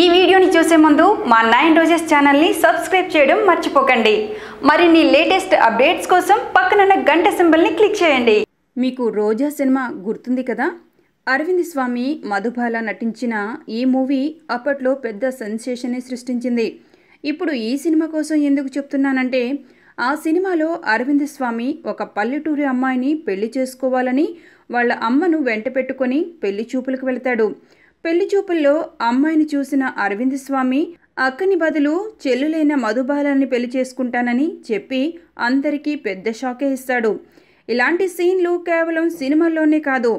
ఈ వీడియోని చూసే ముందు మా 9 రోజెస్ ఛానల్ని సబ్స్క్రైబ్ చేయడం మర్చిపోకండి. మరిన్ని లేటెస్ట్ అప్డేట్స్ కోసం పక్కనున్న గంట సింబల్ని క్లిక్ చేయండి. మీకు రోజా సినిమా గుర్తుంది కదా? అరవింద్ స్వామి, మధుబాల నటించిన ఈ మూవీ అప్పట్లో పెద్ద సెన్సేషన్ని సృష్టించింది. ఇప్పుడు ఈ సినిమా కోసం ఎందుకు చెప్తున్నానంటే, ఆ సినిమాలో అరవింద్ స్వామి ఒక పల్లెటూరి అమ్మాయిని పెళ్లి చేసుకోవాలని వాళ్ళ అమ్మను వెంట పెట్టుకొని పెళ్లి చూపులకు వెళతాడు. పెళ్లి చూపుల్లో అమ్మాయిని చూసిన అరవింద్ స్వామి అక్కని బదులు చెల్లులైన మధుబాలని పెళ్లి చేసుకుంటానని చెప్పి అందరికీ పెద్ద షాకే ఇస్తాడు. ఇలాంటి సీన్లు కేవలం సినిమాల్లోనే కాదు,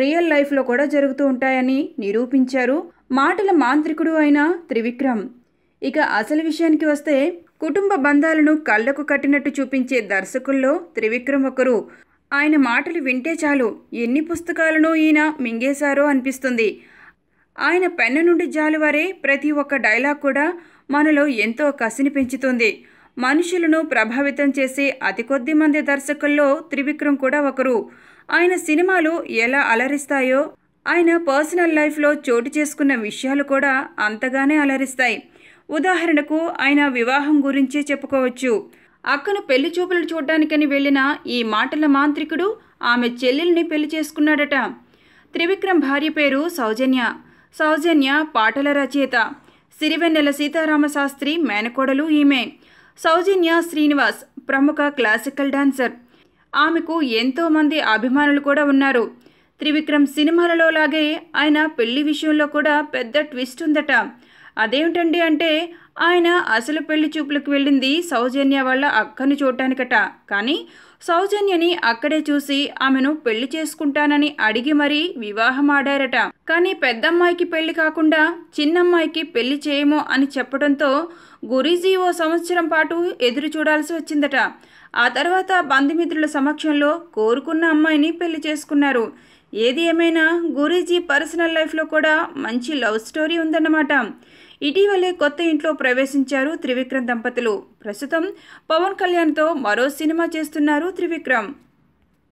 రియల్ లైఫ్లో కూడా జరుగుతూ ఉంటాయని నిరూపించారు మాటల మాంత్రికుడు అయిన త్రివిక్రమ్. ఇక అసలు విషయానికి వస్తే, కుటుంబ బంధాలను కళ్లకు కట్టినట్టు చూపించే దర్శకుల్లో త్రివిక్రమ్ ఒకరు. ఆయన మాటలు వింటే చాలు ఎన్ని పుస్తకాలను ఈయన మింగేశారో అనిపిస్తుంది. ఆయన పెన్ను నుండి జాలువారే ప్రతి ఒక్క డైలాగ్ కూడా మనలో ఎంతో కసిని పెంచుతుంది. మనుషులను ప్రభావితం చేసే అతి కొద్ది మంది దర్శకుల్లో త్రివిక్రమ్ కూడా ఒకరు. ఆయన సినిమాలు ఎలా అలరిస్తాయో, ఆయన పర్సనల్ లైఫ్లో చోటు చేసుకున్న విషయాలు కూడా అంతగానే అలరిస్తాయి. ఉదాహరణకు ఆయన వివాహం గురించే చెప్పుకోవచ్చు. అక్కను పెళ్లి చూపులు చూడడానికని వెళ్ళిన ఈ మాటల మాంత్రికుడు ఆమె చెల్లెల్ని పెళ్లి చేసుకున్నాడట. త్రివిక్రమ్ భార్య పేరు సౌజన్య. సౌజన్య పాటల రచయిత. సిరివెన్నెల సీతారామశాస్త్రి మేనకోడలు ఈమె. సౌజన్య శ్రీనివాస్ ప్రముఖ క్లాసికల్ డాన్సర్. ఆమెకు ఎంతోమంది అభిమానులు కూడా ఉన్నారు. త్రివిక్రమ్ సినిమాలలో లాగే ఆయన పెళ్లి విషయంలో కూడా పెద్ద ట్విస్ట్ ఉందట. అదేమిటండి అంటే, ఆయన అసలు పెళ్లి చూపులకు వెళ్ళింది సౌజన్య వాళ్ళ అక్కను చూడటానికట. కానీ సౌజన్యని అక్కడే చూసి ఆమెను పెళ్లి చేసుకుంటానని అడిగి మరీ వివాహం ఆడారట. కానీ పెద్దమ్మాయికి పెళ్లి కాకుండా చిన్నమ్మాయికి పెళ్లి చేయము అని చెప్పడంతో గురీజీ ఓ సంవత్సరం పాటు ఎదురు చూడాల్సి వచ్చిందట. ఆ తర్వాత బంధుమిత్రుల సమక్షంలో కోరుకున్న అమ్మాయిని పెళ్లి చేసుకున్నారు. ఏది ఏమైనా గురీజీ పర్సనల్ లైఫ్లో కూడా మంచి లవ్ స్టోరీ ఉందన్నమాట. ఇటీవలే కొత్త ఇంట్లో ప్రవేశించారు త్రివిక్రమ్ దంపతులు. ప్రస్తుతం పవన్ కళ్యాణ్తో మరో సినిమా చేస్తున్నారు త్రివిక్రమ్.